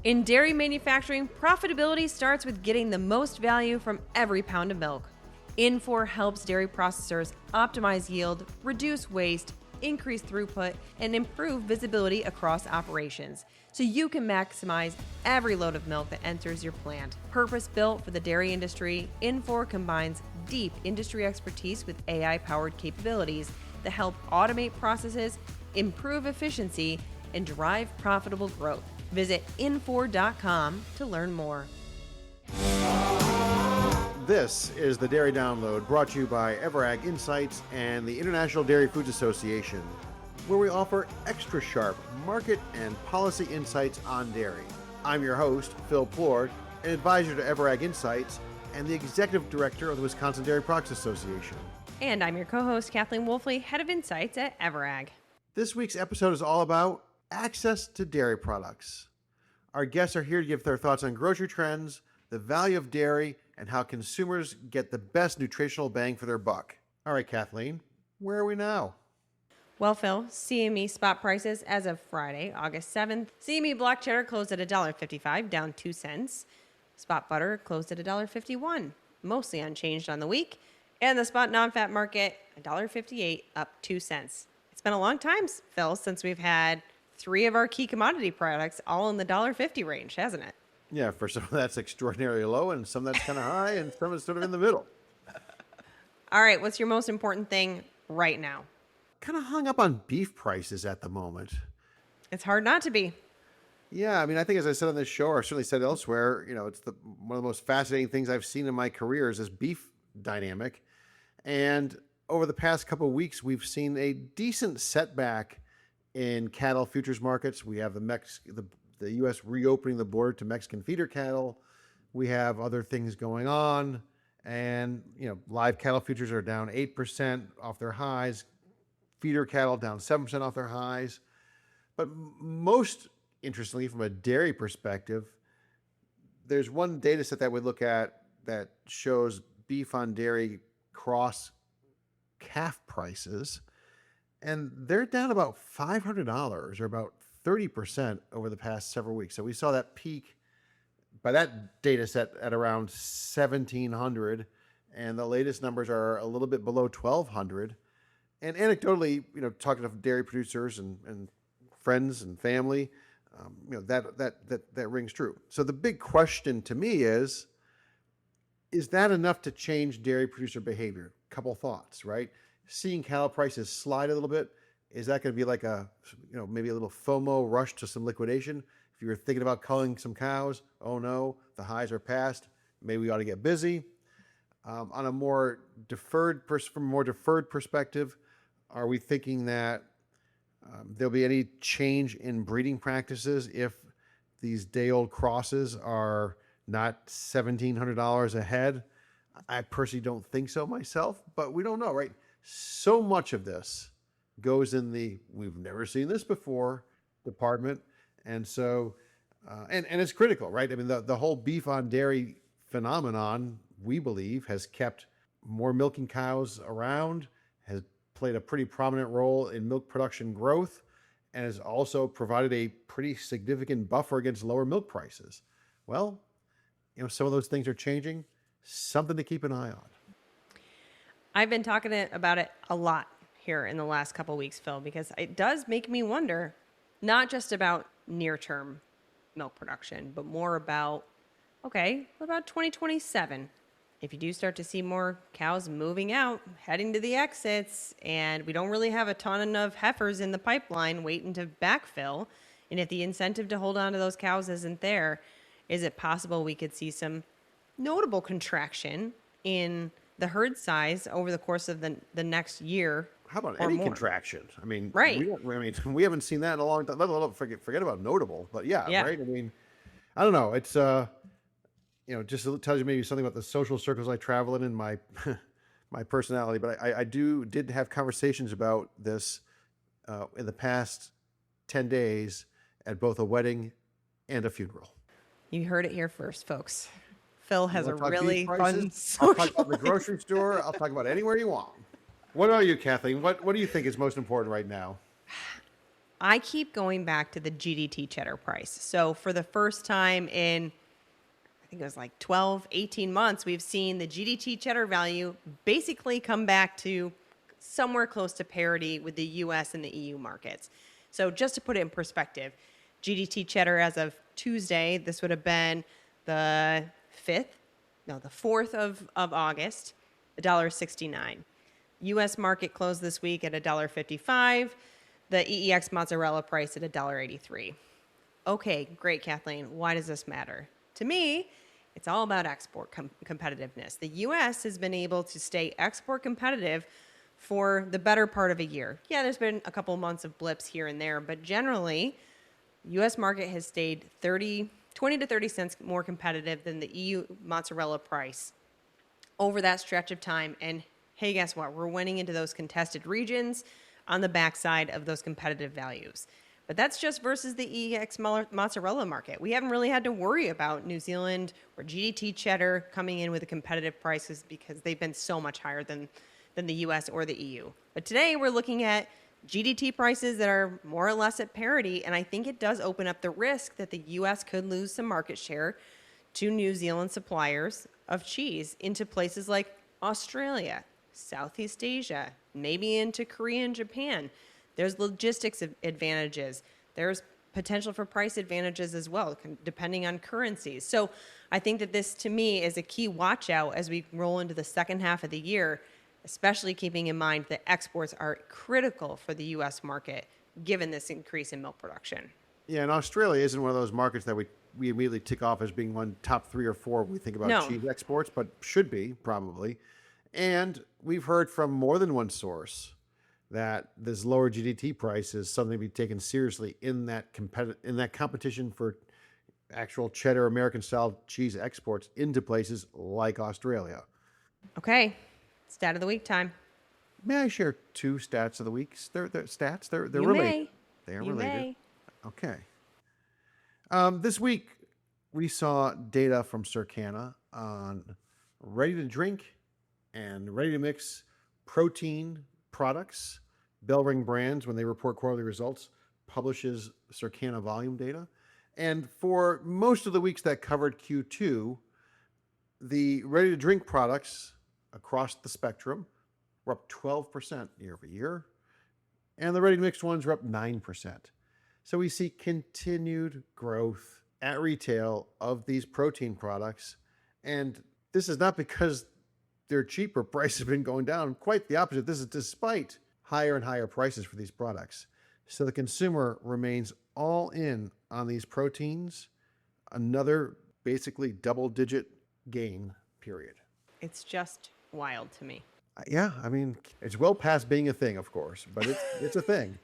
In dairy manufacturing, profitability starts with getting the most value from every pound of milk. Infor helps dairy processors optimize yield, reduce waste, increase throughput, and improve visibility across operations, so you can maximize every load of milk that enters your plant. Purpose-built for the dairy industry, Infor combines deep industry expertise with AI-powered capabilities that help automate processes, improve efficiency, and drive profitable growth. Visit infor.com to learn more. This is the Dairy Download, brought to you by Everag Insights and the International Dairy Foods Association, where we offer extra sharp market and policy insights on dairy. I'm your host, Phil Plord, an advisor to Everag Insights and the executive director of the Wisconsin Dairy Products Association. And I'm your co-host, Kathleen Wolfley, head of Insights at Everag. This week's episode is all about access to dairy products. Our guests are here to give their thoughts on grocery trends, the value of dairy, and how consumers get the best nutritional bang for their buck. All right, Kathleen, where are we now? Well, Phil, CME spot prices as of Friday, August 7th. CME block cheddar closed at $1.55, down 2 cents. Spot butter closed at $1.51, mostly unchanged on the week. And the spot non-fat market, $1.58, up 2 cents. It's been a long time, Phil, since we've had 3 of our key commodity products all in the $1.50 range, hasn't it? Yeah, for some that's extraordinarily low and some that's kind of high and some is sort of in the middle. All right, what's your most important thing right now? Kind of hung up on beef prices at the moment. It's hard not to be. Yeah, I mean, I think as I said on this show, or certainly said elsewhere, it's one of the most fascinating things I've seen in my career is this beef dynamic. And over the past couple of weeks, we've seen a decent setback in cattle futures markets. We have the U.S. reopening the border to Mexican feeder cattle. We have other things going on. And, live cattle futures are down 8% off their highs. Feeder cattle down 7% off their highs. But most interestingly, from a dairy perspective, there's one data set that we look at that shows beef on dairy cross calf prices. And they're down about $500 or about 30% over the past several weeks. So we saw that peak by that data set at around 1,700, and the latest numbers are a little bit below 1,200. And anecdotally, talking to dairy producers and friends and family, that rings true. So the big question to me is that enough to change dairy producer behavior? Couple thoughts, right? Seeing cattle prices slide a little bit, is that going to be like maybe a little FOMO rush to some liquidation? If you were thinking about culling some cows, oh no, the highs are past, maybe we ought to get busy. On a more deferred perspective, are we thinking that there'll be any change in breeding practices if these day-old crosses are not $1,700 a head? I personally don't think so myself, but we don't know, right? So much of this goes in the we've never seen this before department. And so, and it's critical, right? I mean, the whole beef on dairy phenomenon, we believe, has kept more milking cows around, has played a pretty prominent role in milk production growth, and has also provided a pretty significant buffer against lower milk prices. Well, some of those things are changing. Something to keep an eye on. I've been talking about it a lot here in the last couple of weeks, Phil, because it does make me wonder, not just about near-term milk production, but more about, okay, what about 2027? If you do start to see more cows moving out, heading to the exits, and we don't really have a ton of heifers in the pipeline waiting to backfill, and if the incentive to hold on to those cows isn't there, is it possible we could see some notable contraction in the herd size over the course of the next year? How about any contraction? I mean, right. We haven't seen that in a long time. Let alone forget about notable, but yeah, right. I mean, I don't know. It's just tells you maybe something about the social circles I travel in and my my personality. But I did have conversations about this in the past 10 days at both a wedding and a funeral. You heard it here first, folks. Phil has a really fun I'll talk about the grocery store. I'll talk about anywhere you want. What about you, Kathleen? What do you think is most important right now? I keep going back to the GDT cheddar price. So for the first time in, I think it was like 12, 18 months, we've seen the GDT cheddar value basically come back to somewhere close to parity with the US and the EU markets. So just to put it in perspective, GDT cheddar as of Tuesday, this would have been the 4th of August, $1.69. US market closed this week at $1.55. The EEX mozzarella price at $1.83. Okay, great, Kathleen. Why does this matter? To me, it's all about export competitiveness. The U.S. has been able to stay export competitive for the better part of a year. Yeah, there's been a couple months of blips here and there, but generally, U.S. market has stayed 20 to 30 cents more competitive than the EU mozzarella price over that stretch of time. And hey, guess what? We're winning into those contested regions on the backside of those competitive values. But that's just versus the EEX mozzarella market. We haven't really had to worry about New Zealand or GDT cheddar coming in with the competitive prices because they've been so much higher than the US or the EU. But today we're looking at GDT prices that are more or less at parity, and I think it does open up the risk that the US could lose some market share to New Zealand suppliers of cheese into places like Australia, Southeast Asia, maybe into Korea and Japan. There's logistics advantages. There's potential for price advantages as well, depending on currencies. So I think that this, to me, is a key watch out as we roll into the second half of the year, especially keeping in mind that exports are critical for the U.S. market, given this increase in milk production. Yeah, and Australia isn't one of those markets that we immediately tick off as being one top 3 or 4 when we think about cheese exports, but should be, probably. And we've heard from more than one source that this lower GDT price is something to be taken seriously in that competition for actual cheddar American-style cheese exports into places like Australia. Okay, stat of the week time. May I share 2 stats of the week? They're stats. They're You related. may. They are You related. may. Okay. This week we saw data from Circana on ready-to-drink and ready-to-mix protein products. Bellring Brands, when they report quarterly results, publishes Circana volume data. And for most of the weeks that covered Q2, the ready-to-drink products across the spectrum were up 12% year over year, and the ready-to-mix ones were up 9%. So we see continued growth at retail of these protein products, and this is not because they're cheaper. Prices have been going down. Quite the opposite. This is despite higher and higher prices for these products. So the consumer remains all in on these proteins. Another basically double-digit gain period. It's just wild to me. Yeah, I mean, it's well past being a thing, of course, but it's a thing.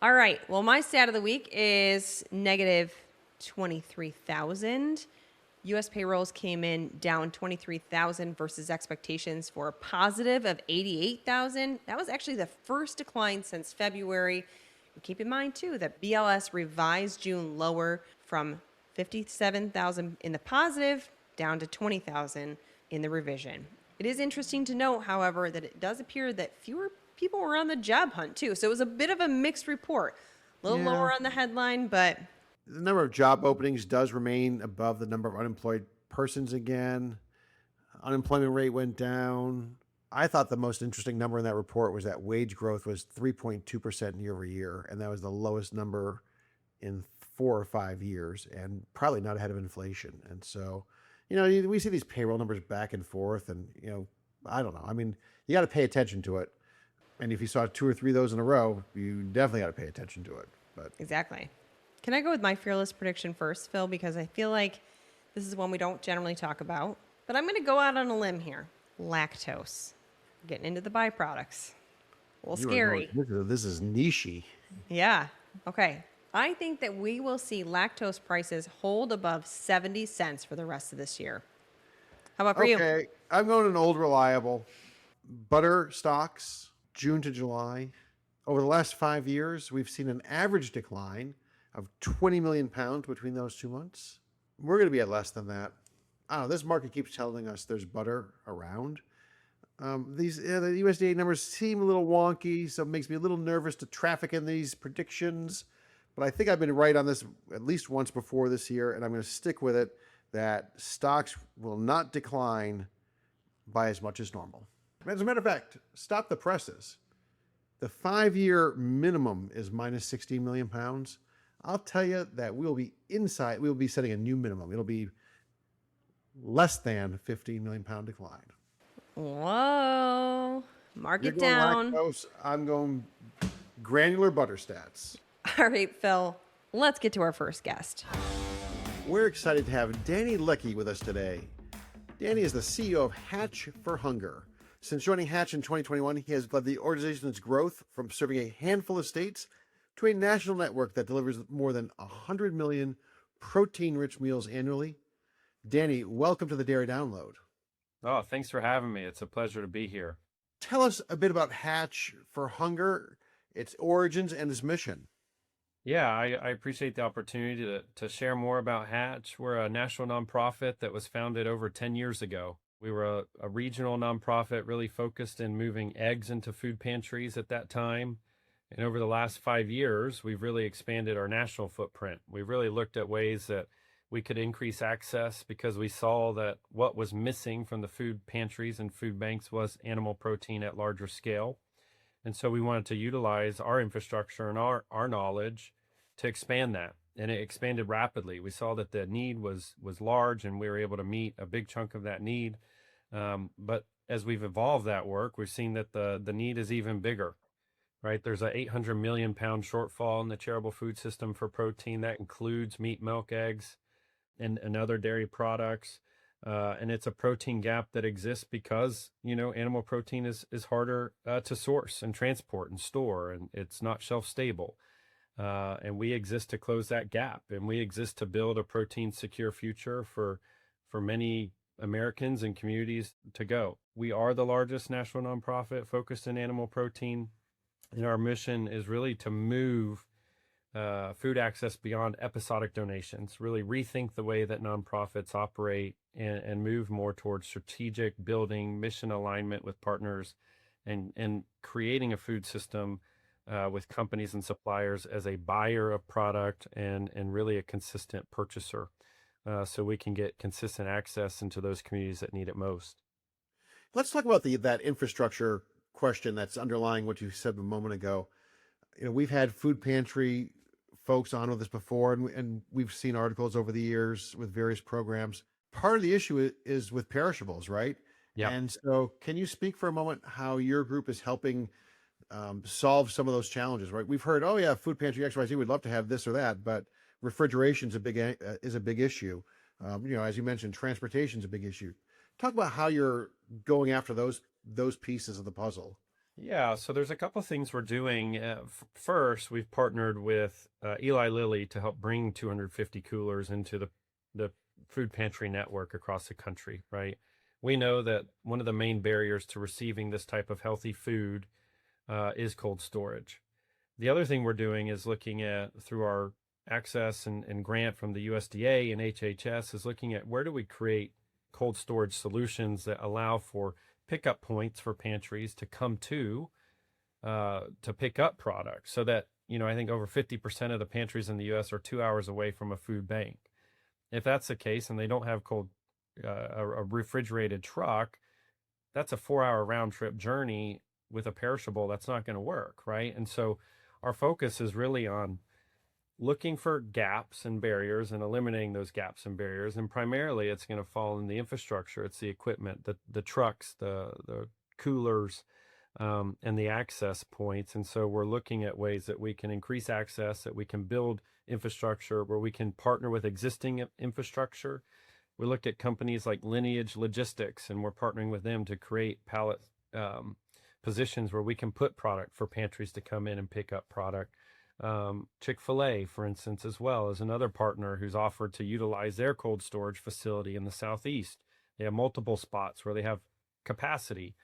All right. Well, my stat of the week is negative 23,000. U.S. payrolls came in down 23,000 versus expectations for a positive of 88,000. That was actually the first decline since February. And keep in mind, too, that BLS revised June lower from 57,000 in the positive down to 20,000 in the revision. It is interesting to note, however, that it does appear that fewer people were on the job hunt, too. So it was a bit of a mixed report. A little lower on the headline, but the number of job openings does remain above the number of unemployed persons again. Unemployment rate went down. I thought the most interesting number in that report was that wage growth was 3.2% year over year, and that was the lowest number in 4 or 5 years, and probably not ahead of inflation. And so, we see these payroll numbers back and forth, and, I don't know. I mean, you got to pay attention to it. And if you saw 2 or 3 of those in a row, you definitely got to pay attention to it. But exactly. Can I go with my fearless prediction first, Phil? Because I feel like this is one we don't generally talk about. But I'm going to go out on a limb here. Lactose. Getting into the byproducts. A little scary. This is niche-y. Yeah. Okay. I think that we will see lactose prices hold above 70 cents for the rest of this year. How about for you? Okay. I'm going an old reliable. Butter stocks, June to July. Over the last 5 years, we've seen an average decline of 20 million pounds between those 2 months. We're going to be at less than that. I don't know. This market keeps telling us there's butter around. The USDA numbers seem a little wonky, so it makes me a little nervous to traffic in these predictions. But I think I've been right on this at least once before this year, and I'm going to stick with it that stocks will not decline by as much as normal. As a matter of fact, stop the presses. The 5-year minimum is minus 16 million pounds. I'll tell you that we'll be setting a new minimum. It'll be less than 15 million pound decline. Whoa. Mark You're it going down. lactose. I'm going granular butter stats. All right, Phil, let's get to our first guest. We're excited to have Danny Leckie with us today. Danny is the CEO of Hatch for Hunger. Since joining Hatch in 2021, he has led the organization's growth from serving a handful of states to a national network that delivers more than 100 million protein-rich meals annually. Danny, welcome to the Dairy Download. Oh, thanks for having me. It's a pleasure to be here. Tell us a bit about Hatch for Hunger, its origins, and its mission. Yeah, I appreciate the opportunity to share more about Hatch. We're a national nonprofit that was founded over 10 years ago. We were a regional nonprofit really focused in moving eggs into food pantries at that time. And over the last 5 years, we've really expanded our national footprint. We've really looked at ways that we could increase access because we saw that what was missing from the food pantries and food banks was animal protein at larger scale. And so we wanted to utilize our infrastructure and our knowledge to expand that. And it expanded rapidly. We saw that the need was large, and we were able to meet a big chunk of that need. But as we've evolved that work, we've seen that the need is even bigger, right? There's a 800 million pound shortfall in the charitable food system for protein. That includes meat, milk, eggs, and other dairy products. And it's a protein gap that exists because, animal protein is harder to source and transport and store, and it's not shelf stable. And we exist to close that gap, and we exist to build a protein secure future for many Americans and communities to go. We are the largest national nonprofit focused in animal protein, and our mission is really to move food access beyond episodic donations, really rethink the way that nonprofits operate and move more towards strategic building, mission alignment with partners, and creating a food system with companies and suppliers as a buyer of product and really a consistent purchaser, so we can get consistent access into those communities that need it most. Let's talk about that infrastructure question that's underlying what you said a moment ago. We've had food pantry folks on with us before, and we've seen articles over the years with various programs. Part of the issue is with perishables, right? Yeah. And so can you speak for a moment how your group is helping solve some of those challenges, right? We've heard, oh yeah, food pantry XYZ would love to have this or that, but refrigeration is a big issue. As you mentioned, transportation is a big issue. Talk about how you're going after those pieces of the puzzle. Yeah, so there's a couple things we're doing. First, we've partnered with Eli Lilly to help bring 250 coolers into the food pantry network across the country, right? We know that one of the main barriers to receiving this type of healthy food is cold storage. The other thing we're doing is looking at, through our access and grant from the USDA and HHS, is looking at where do we create cold storage solutions that allow for pickup points for pantries to come to pick up products, so that, I think over 50% of the pantries in the US are 2 hours away from a food bank. If that's the case and they don't have a refrigerated truck, that's a 4-hour round trip journey with a perishable. That's not going to work, right? And so our focus is really on looking for gaps and barriers and eliminating those gaps and barriers. And primarily it's going to fall in the infrastructure. It's the equipment, the trucks, the coolers, and the access points. And so we're looking at ways that we can increase access, that we can build infrastructure, where we can partner with existing infrastructure. We looked at companies like Lineage Logistics, and we're partnering with them to create pallet positions where we can put product for pantries to come in and pick up product. Chick-fil-A, for instance, as well, is another partner who's offered to utilize their cold storage facility in the Southeast. They have multiple spots where they have capacity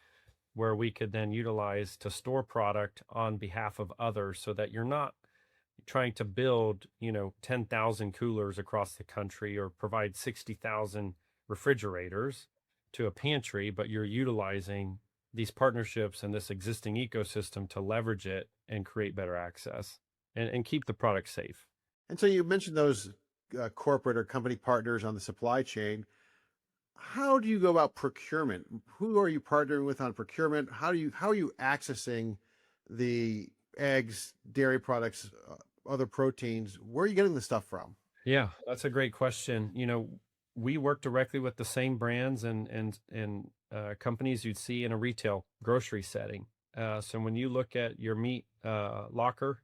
where we could then utilize to store product on behalf of others, so that you're not trying to build, 10,000 coolers across the country or provide 60,000 refrigerators to a pantry, but you're utilizing these partnerships and this existing ecosystem to leverage it and create better access and keep the product safe. And so you mentioned those corporate or company partners on the supply chain. How do you go about procurement? Who are you partnering with on procurement? How are you accessing the eggs, dairy products, other proteins? Where are you getting the stuff from? Yeah, that's a great question. We work directly with the same brands and companies you'd see in a retail grocery setting. So when you look at your meat locker,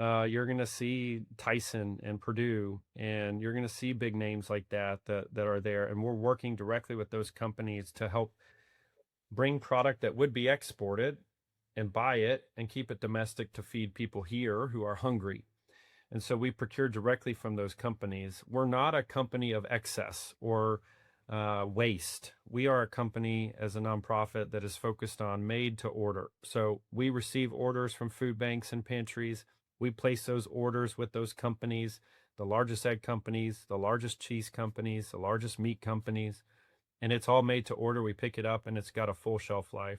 you're going to see Tyson and Purdue, and you're going to see big names like that are there. And we're working directly with those companies to help bring product that would be exported and buy it and keep it domestic to feed people here who are hungry. And so we procure directly from those companies. We're not a company of excess or waste. We are a company as a nonprofit that is focused on made to order. So we receive orders from food banks and pantries. We place those orders with those companies, the largest egg companies, the largest cheese companies, the largest meat companies, and it's all made to order. We pick it up and it's got a full shelf life.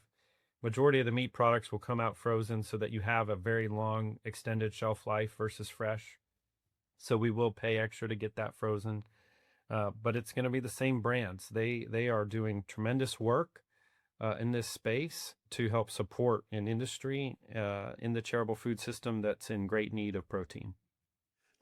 Majority of the meat products will come out frozen so that you have a very long extended shelf life versus fresh. So we will pay extra to get that frozen. But it's going to be the same brands. They are doing tremendous work in this space to help support an industry in the charitable food system that's in great need of protein.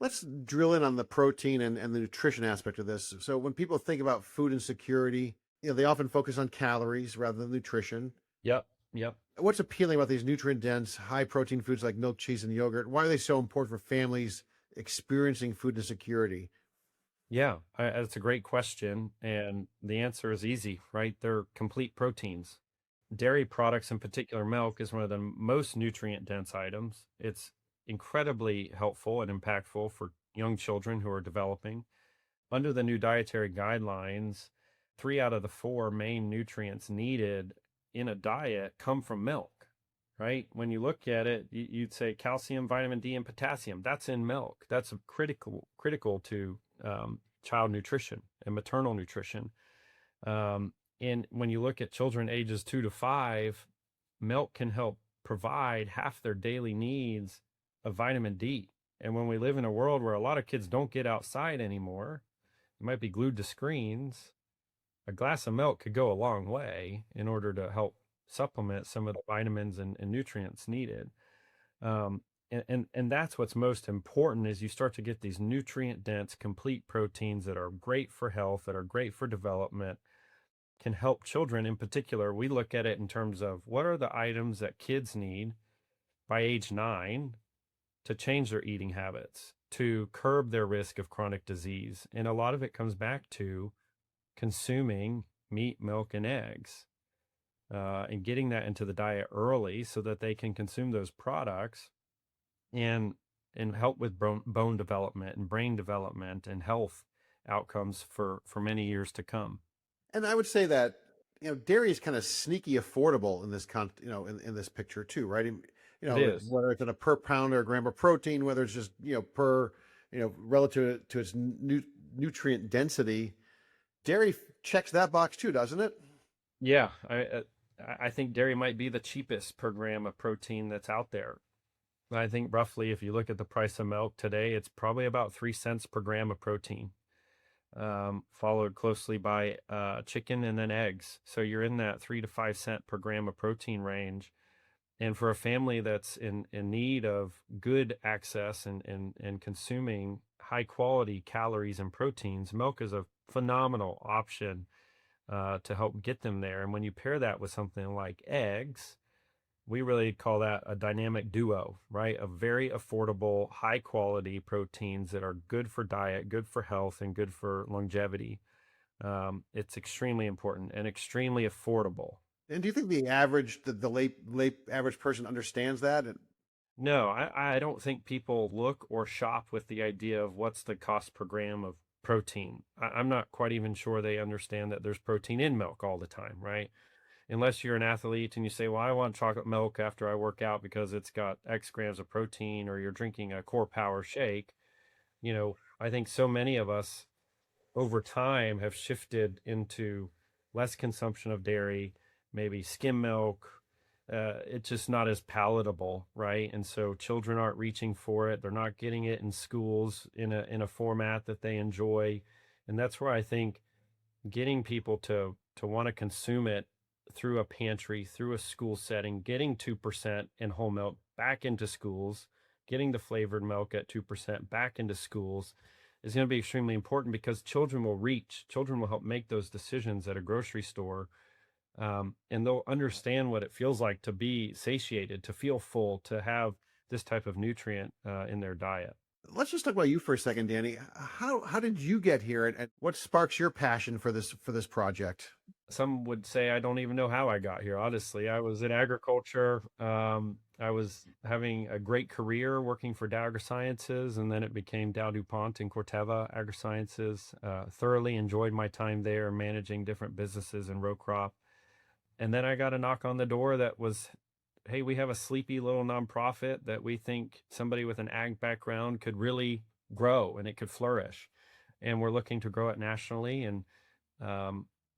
Let's drill in on the protein and the nutrition aspect of this. So when people think about food insecurity, they often focus on calories rather than nutrition. Yep. Yep. What's appealing about these nutrient-dense, high-protein foods like milk, cheese, and yogurt? Why are they so important for families experiencing food insecurity? Yeah, that's a great question. And the answer is easy, right? They're complete proteins. Dairy products, in particular milk, is one of the most nutrient-dense items. It's incredibly helpful and impactful for young children who are developing. Under the new dietary guidelines, 3 out of the 4 main nutrients needed in a diet come from milk, right? When you look at it, you'd say calcium, vitamin D, and potassium. That's in milk. That's critical to child nutrition and maternal nutrition. And when you look at children ages 2 to 5, milk can help provide half their daily needs of vitamin D. And when we live in a world where a lot of kids don't get outside anymore, they might be glued to screens, a glass of milk could go a long way in order to help supplement some of the vitamins and nutrients needed. And that's what's most important is you start to get these nutrient dense, complete proteins that are great for health, that are great for development, can help children in particular. We look at it in terms of what are the items that kids need by age 9 to change their eating habits, to curb their risk of chronic disease. And a lot of it comes back to consuming meat, milk, and eggs, and getting that into the diet early so that they can consume those products and help with bone development and brain development and health outcomes for many years to come. And I would say that dairy is kind of sneaky affordable in this in this picture too, right? It is. Whether it's in a per pound or a gram of protein, whether it's just per relative to its nutrient density. Dairy checks that box too, doesn't it? Yeah, I think dairy might be the cheapest per gram of protein that's out there. I think roughly, if you look at the price of milk today, it's probably about 3 cents per gram of protein, followed closely by chicken and then eggs. So you're in that 3 to 5 cent per gram of protein range. And for a family that's in need of good access and consuming high quality calories and proteins, milk is a phenomenal option to help get them there. And when you pair that with something like eggs, we really call that a dynamic duo, right? Of very affordable, high quality proteins that are good for diet, good for health, and good for longevity. It's extremely important and extremely affordable. And do you think the late average person understands that? No, I don't think people look or shop with the idea of what's the cost per gram of protein. I'm not quite even sure they understand that there's protein in milk all the time, right? Unless you're an athlete and you say, well, I want chocolate milk after I work out because it's got X grams of protein, or you're drinking a Core Power shake. I think so many of us over time have shifted into less consumption of dairy, maybe skim milk. It's just not as palatable, right? And so children aren't reaching for it. They're not getting it in schools in a format that they enjoy. And that's where I think getting people to want to consume it through a pantry, through a school setting, getting 2% in whole milk back into schools, getting the flavored milk at 2% back into schools is going to be extremely important, because children will help make those decisions at a grocery store. And they'll understand what it feels like to be satiated, to feel full, to have this type of nutrient in their diet. Let's just talk about you for a second, Danny. How did you get here, and what sparks your passion for this project? Some would say I don't even know how I got here. Honestly, I was in agriculture. I was having a great career working for Dow AgroSciences, and then it became Dow DuPont and Corteva AgroSciences. Thoroughly enjoyed my time there, managing different businesses in row crop. And then I got a knock on the door that was, hey, we have a sleepy little nonprofit that we think somebody with an ag background could really grow and it could flourish. And we're looking to grow it nationally. And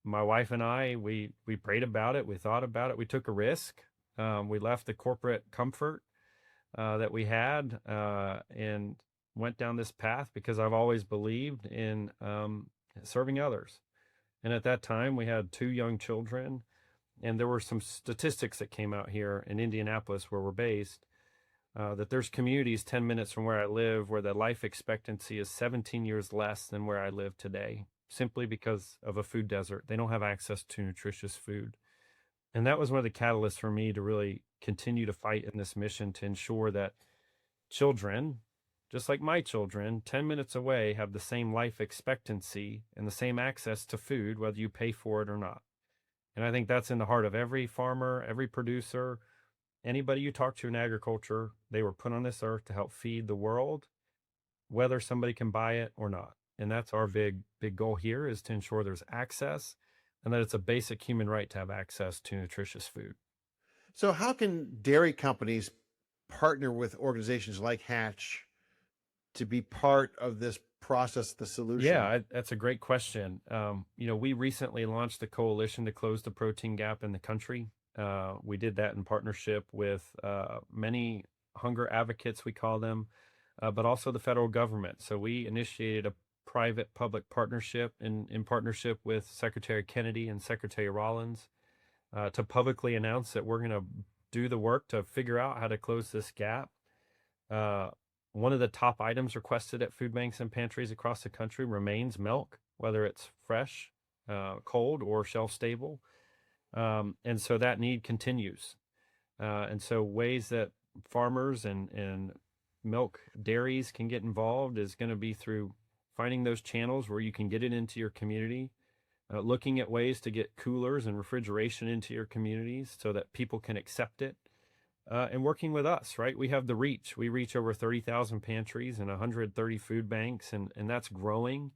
my wife and I, we prayed about it. We thought about it. We took a risk. We left the corporate comfort that we had and went down this path, because I've always believed in serving others. And at that time, we had 2 young children. And there were some statistics that came out here in Indianapolis, where we're based, that there's communities 10 minutes from where I live where the life expectancy is 17 years less than where I live today, simply because of a food desert. They don't have access to nutritious food. And that was one of the catalysts for me to really continue to fight in this mission to ensure that children, just like my children, 10 minutes away, have the same life expectancy and the same access to food, whether you pay for it or not. And I think that's in the heart of every farmer, every producer, anybody you talk to in agriculture. They were put on this earth to help feed the world, whether somebody can buy it or not. And that's our big goal here, is to ensure there's access, and that it's a basic human right to have access to nutritious food. So how can dairy companies partner with organizations like Hatch to be part of this process, the solution? Yeah, that's a great question. We recently launched the coalition to close the protein gap in the country. We did that in partnership with many hunger advocates, we call them, but also the federal government. So we initiated a private-public partnership in partnership with Secretary Kennedy and Secretary Rollins to publicly announce that we're going to do the work to figure out how to close this gap. One of the top items requested at food banks and pantries across the country remains milk, whether it's fresh, cold, or shelf stable. And so that need continues. And so ways that farmers and milk dairies can get involved is going to be through finding those channels where you can get it into your community, looking at ways to get coolers and refrigeration into your communities so that people can accept it. And working with us, right? We have the reach. We reach over 30,000 pantries and 130 food banks, and that's growing.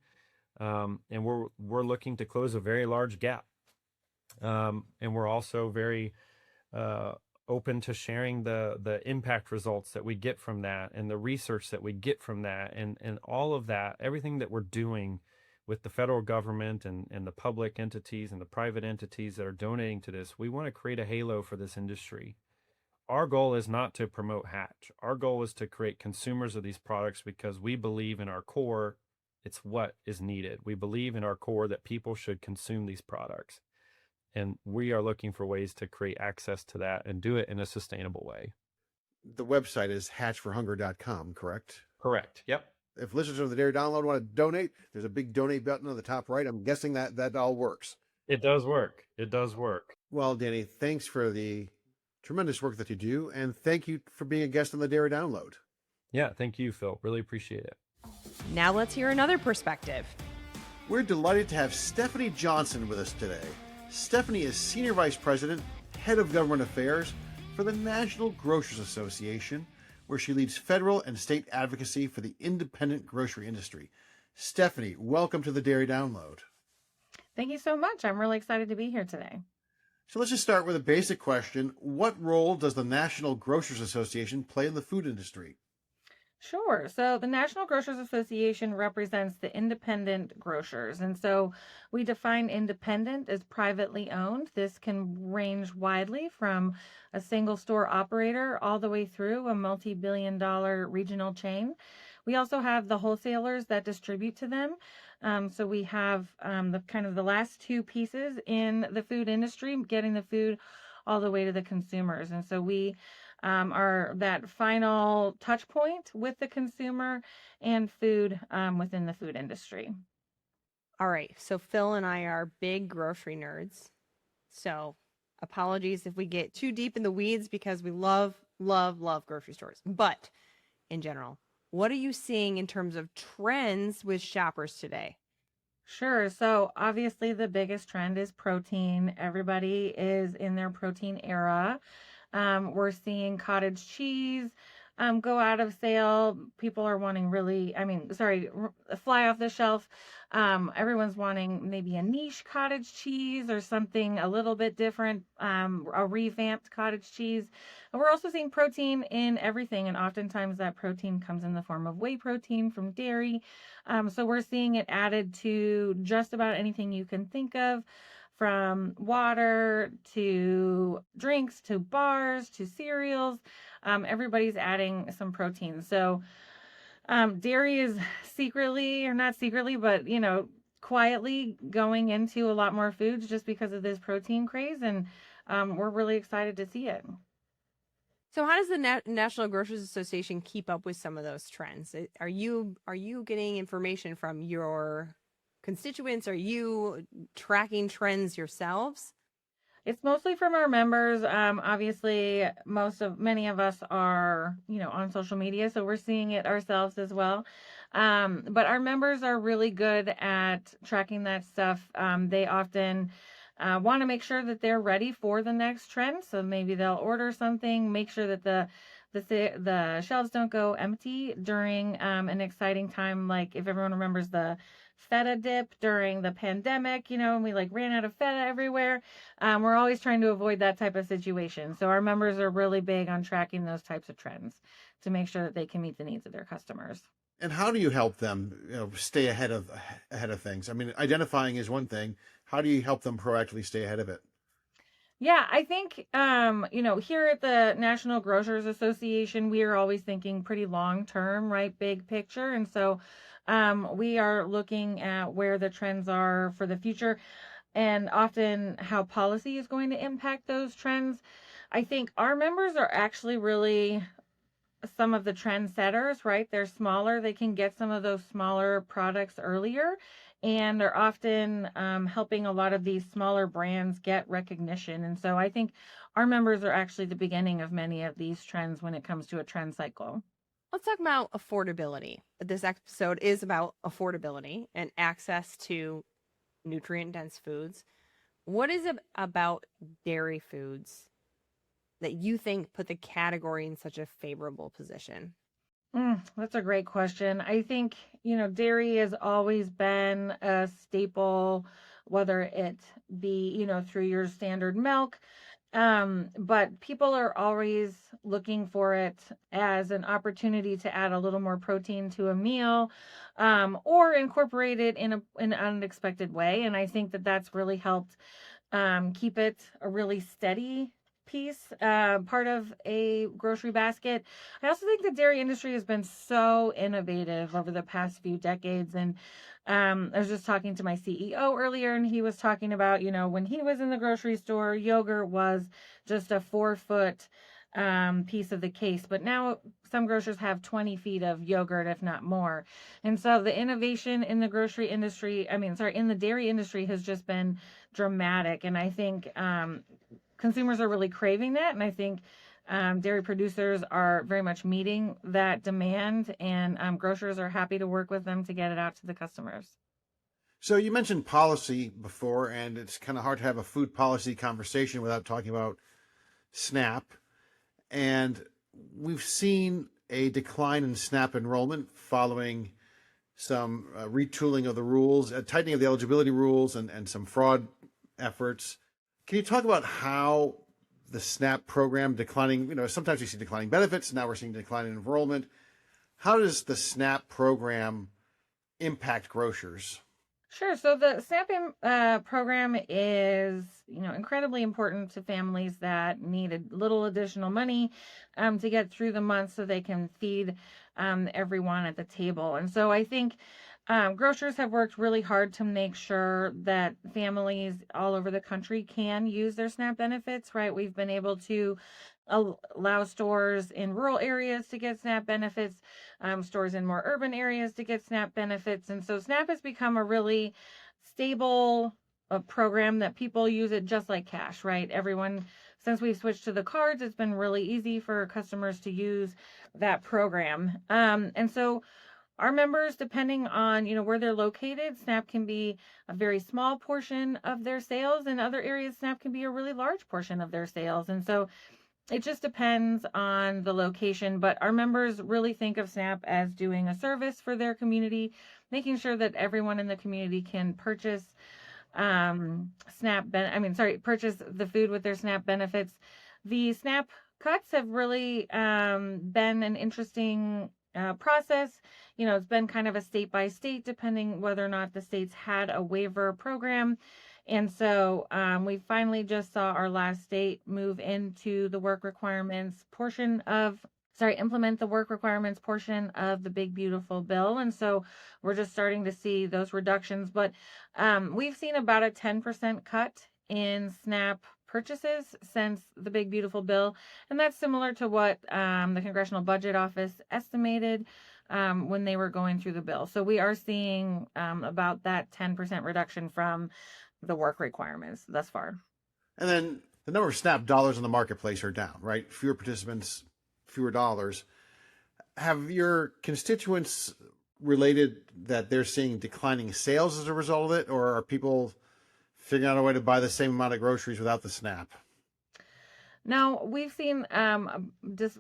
And we're looking to close a very large gap. And we're also very open to sharing the impact results that we get from that, and the research that we get from that, and all of that, everything that we're doing with the federal government and the public entities and the private entities that are donating to this. We want to create a halo for this industry. Our goal is not to promote Hatch. Our goal is to create consumers of these products, because we believe in our core, it's what is needed. We believe in our core that people should consume these products. And we are looking for ways to create access to that and do it in a sustainable way. The website is hatchforhunger.com, correct? Correct. Yep. If listeners of the Dairy Download want to donate, there's a big donate button on the top right. I'm guessing that all works. It does work. It does work. Well, Danny, thanks for the tremendous work that you do, and thank you for being a guest on the Dairy Download. Yeah, thank you, Phil. Really appreciate it. Now let's hear another perspective. We're delighted to have Stephanie Johnson with us today. Stephanie is Senior Vice President, Head of Government Affairs for the National Grocers Association, where she leads federal and state advocacy for the independent grocery industry. Stephanie, welcome to the Dairy Download. Thank you so much. I'm really excited to be here today. So let's just start with a basic question. What role does the National Grocers Association play in the food industry? Sure. So the National Grocers Association represents the independent grocers. And so we define independent as privately owned. This can range widely from a single store operator all the way through a multi-billion-dollar regional chain. We also have the wholesalers that distribute to them. So we have the kind of the last two pieces in the food industry, getting the food all the way to the consumers. And so we are that final touch point with the consumer and food within the food industry. All right. So Phil and I are big grocery nerds. So apologies if we get too deep in the weeds because we love, love, love grocery stores. But in general, what are you seeing in terms of trends with shoppers today? Sure. So obviously the biggest trend is protein. Everybody is in their protein era. We're seeing cottage cheese go out of sale. People are wanting fly off the shelf. Everyone's wanting maybe a niche cottage cheese or something a little bit different, a revamped cottage cheese. And we're also seeing protein in everything, and oftentimes that protein comes in the form of whey protein from dairy. So we're seeing it added to just about anything you can think of, from water to drinks to bars to cereals. Everybody's adding some protein. So dairy is secretly, or not secretly, but quietly going into a lot more foods just because of this protein craze, and we're really excited to see it. So how does the National Grocers Association keep up with some of those trends? Are you getting information from your constituents? Are you tracking trends yourselves? It's mostly from our members. Obviously, many of us are, on social media, so we're seeing it ourselves as well. But our members are really good at tracking that stuff. They often want to make sure that they're ready for the next trend. So maybe they'll order something, make sure that the shelves don't go empty during an exciting time, like if everyone remembers the feta dip during the pandemic, and we ran out of feta everywhere. We're always trying to avoid that type of situation. So our members are really big on tracking those types of trends to make sure that they can meet the needs of their customers. And how do you help them, stay ahead of things? I mean, identifying is one thing. How do you help them proactively stay ahead of it? Yeah, I think, here at the National Grocers Association, we are always thinking pretty long term, right? Big picture. And so we are looking at where the trends are for the future and often how policy is going to impact those trends. I think our members are actually really some of the trendsetters, right? They're smaller. They can get some of those smaller products earlier, and they're often helping a lot of these smaller brands get recognition. And so I think our members are actually the beginning of many of these trends when it comes to a trend cycle. Let's talk about affordability. This episode is about affordability and access to nutrient-dense foods. What is it about dairy foods that you think put the category in such a favorable position? That's a great question. I think, dairy has always been a staple, whether it be, through your standard milk. But people are always looking for it as an opportunity to add a little more protein to a meal, or incorporate it in an unexpected way. And I think that that's really helped keep it a really steady piece, part of a grocery basket. I also think the dairy industry has been so innovative over the past few decades. And I was just talking to my CEO earlier, and he was talking about, when he was in the grocery store, yogurt was just a 4-foot piece of the case. But now some grocers have 20 feet of yogurt, if not more. And so the innovation in the in the dairy industry has just been dramatic. And I think consumers are really craving that. And I think dairy producers are very much meeting that demand, and grocers are happy to work with them to get it out to the customers. So you mentioned policy before, and it's kind of hard to have a food policy conversation without talking about SNAP. And we've seen a decline in SNAP enrollment following some retooling of the rules, tightening of the eligibility rules, and some fraud efforts. Can you talk about how the SNAP program declining, sometimes we see declining benefits, now we're seeing declining enrollment. How does the SNAP program impact grocers? Sure. So the SNAP program is, incredibly important to families that need a little additional money to get through the month so they can feed everyone at the table. And so I think grocers have worked really hard to make sure that families all over the country can use their SNAP benefits, right? We've been able to allow stores in rural areas to get SNAP benefits, stores in more urban areas to get SNAP benefits. And so SNAP has become a really stable program that people use it just like cash, right? Everyone, since we've switched to the cards, it's been really easy for customers to use that program. And so our members, depending on, where they're located, SNAP can be a very small portion of their sales. In other areas, SNAP can be a really large portion of their sales. And so it just depends on the location, but our members really think of SNAP as doing a service for their community, making sure that everyone in the community can purchase purchase the food with their SNAP benefits. The SNAP cuts have really been an interesting process. It's been kind of a state by state, depending whether or not the states had a waiver program. And so we finally just saw our last state move into the work requirements portion of, implement the work requirements portion of the big beautiful bill. And so we're just starting to see those reductions. But we've seen about a 10% cut in SNAP purchases since the big beautiful bill. And that's similar to what the Congressional Budget Office estimated when they were going through the bill. So we are seeing about that 10% reduction from the work requirements thus far. And then the number of SNAP dollars in the marketplace are down, right? Fewer participants, fewer dollars. Have your constituents related that they're seeing declining sales as a result of it, or are people figuring out a way to buy the same amount of groceries without the SNAP? Now, we've seen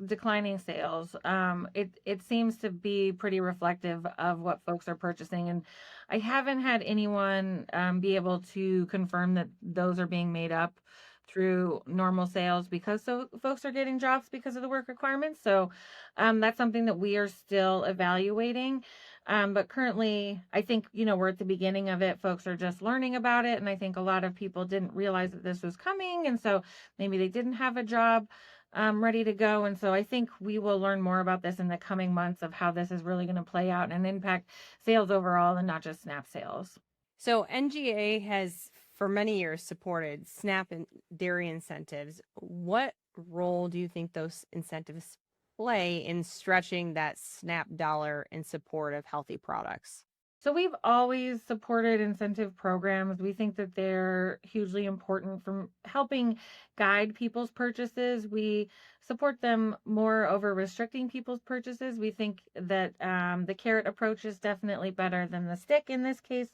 declining sales. It seems to be pretty reflective of what folks are purchasing. And I haven't had anyone be able to confirm that those are being made up through normal sales because folks are getting jobs because of the work requirements. So that's something that we are still evaluating. But currently, I think, we're at the beginning of it. Folks are just learning about it. And I think a lot of people didn't realize that this was coming. And so maybe they didn't have a job ready to go. And so I think we will learn more about this in the coming months of how this is really going to play out and impact sales overall and not just SNAP sales. So NGA has for many years supported SNAP and dairy incentives. What role do you think those incentives play in stretching that SNAP dollar in support of healthy products? So we've always supported incentive programs. We think that they're hugely important for helping guide people's purchases. We support them more over restricting people's purchases. We think that the carrot approach is definitely better than the stick in this case.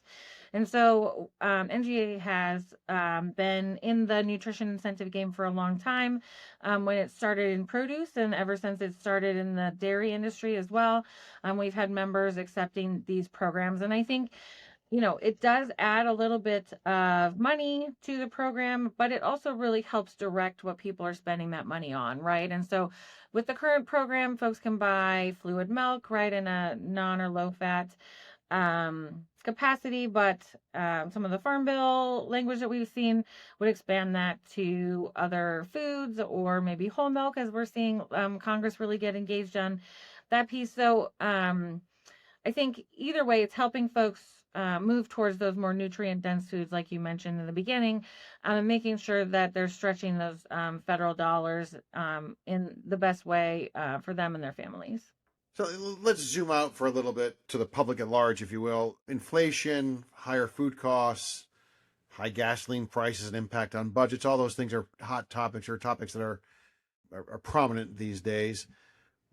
And so NGA has been in the nutrition incentive game for a long time when it started in produce and ever since it started in the dairy industry as well. We've had members accepting these programs. And I think, it does add a little bit of money to the program, but it also really helps direct what people are spending that money on, right? And so with the current program, folks can buy fluid milk, right, in a non or low fat capacity, but some of the Farm Bill language that we've seen would expand that to other foods or maybe whole milk, as we're seeing Congress really get engaged on that piece. So I think either way, it's helping folks move towards those more nutrient dense foods, like you mentioned in the beginning, and making sure that they're stretching those federal dollars in the best way for them and their families. So let's zoom out for a little bit to the public at large, if you will. Inflation, higher food costs, high gasoline prices, and impact on budgets. All those things are hot topics or topics that are prominent these days.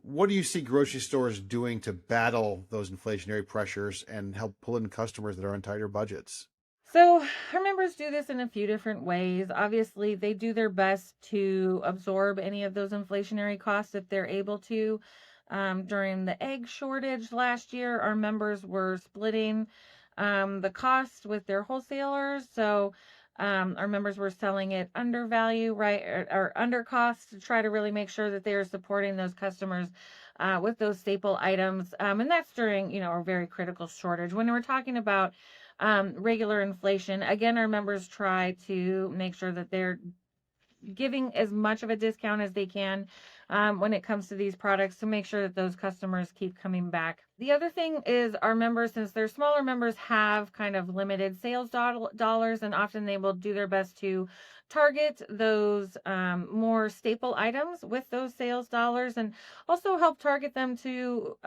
What do you see grocery stores doing to battle those inflationary pressures and help pull in customers that are on tighter budgets? So our members do this in a few different ways. Obviously, they do their best to absorb any of those inflationary costs if they're able to. During the egg shortage last year, our members were splitting the cost with their wholesalers. So our members were selling it under value, right, or under cost to try to really make sure that they are supporting those customers with those staple items. And that's during, a very critical shortage. When we're talking about regular inflation, again, our members try to make sure that they're giving as much of a discount as they can when it comes to these products to make sure that those customers keep coming back. The other thing is our members, since they're smaller members, have kind of limited sales dollars, and often they will do their best to target those more staple items with those sales dollars, and also help target them to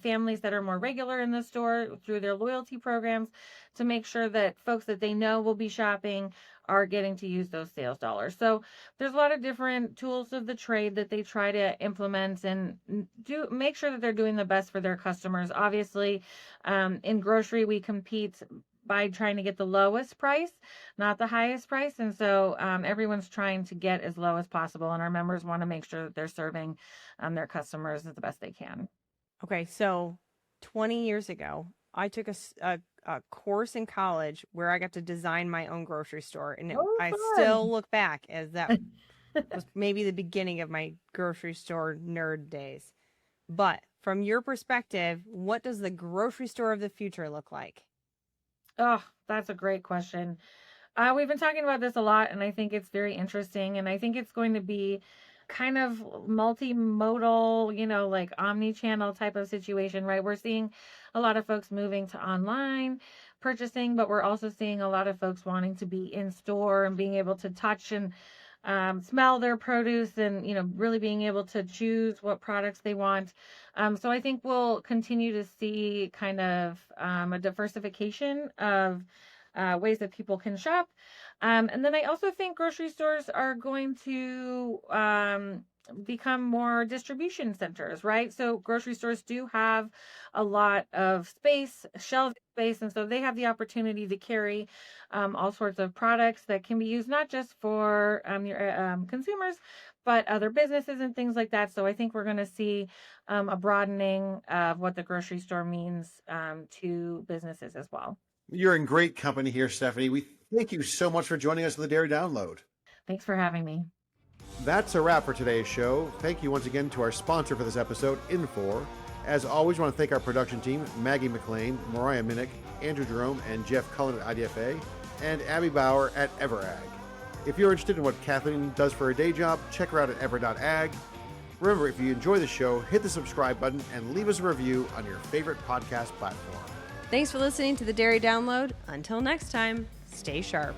families that are more regular in the store through their loyalty programs to make sure that folks that they know will be shopping are getting to use those sales dollars. So there's a lot of different tools of the trade that they try to implement and do make sure that they're doing the best for their customers. Obviously, in grocery, we compete by trying to get the lowest price, not the highest price. And so everyone's trying to get as low as possible. And our members want to make sure that they're serving their customers as the best they can. Okay, so 20 years ago, I took a course in college where I got to design my own grocery store. And I still look back as that was maybe the beginning of my grocery store nerd days. But from your perspective, what does the grocery store of the future look like? Oh, that's a great question. We've been talking about this a lot, and I think it's very interesting. And I think it's going to be kind of multimodal, like omni-channel type of situation, right? We're seeing a lot of folks moving to online purchasing, but we're also seeing a lot of folks wanting to be in store and being able to touch and smell their produce and, really being able to choose what products they want. So I think we'll continue to see kind of a diversification of ways that people can shop. And then I also think grocery stores are going to become more distribution centers, right? So grocery stores do have a lot of space, shelf space, and so they have the opportunity to carry all sorts of products that can be used not just for your consumers, but other businesses and things like that. So I think we're going to see a broadening of what the grocery store means to businesses as well. You're in great company here, Stephanie. We thank you so much for joining us on the Dairy Download. Thanks for having me. That's a wrap for today's show. Thank you once again to our sponsor for this episode, Infor. As always, I want to thank our production team, Maggie McLean, Mariah Minnick, Andrew Jerome, and Jeff Cullen at IDFA, and Abby Bauer at Everag. If you're interested in what Kathleen does for her day job, check her out at ever.ag. Remember, if you enjoy the show, hit the subscribe button and leave us a review on your favorite podcast platform. Thanks for listening to the Dairy Download. Until next time, stay sharp.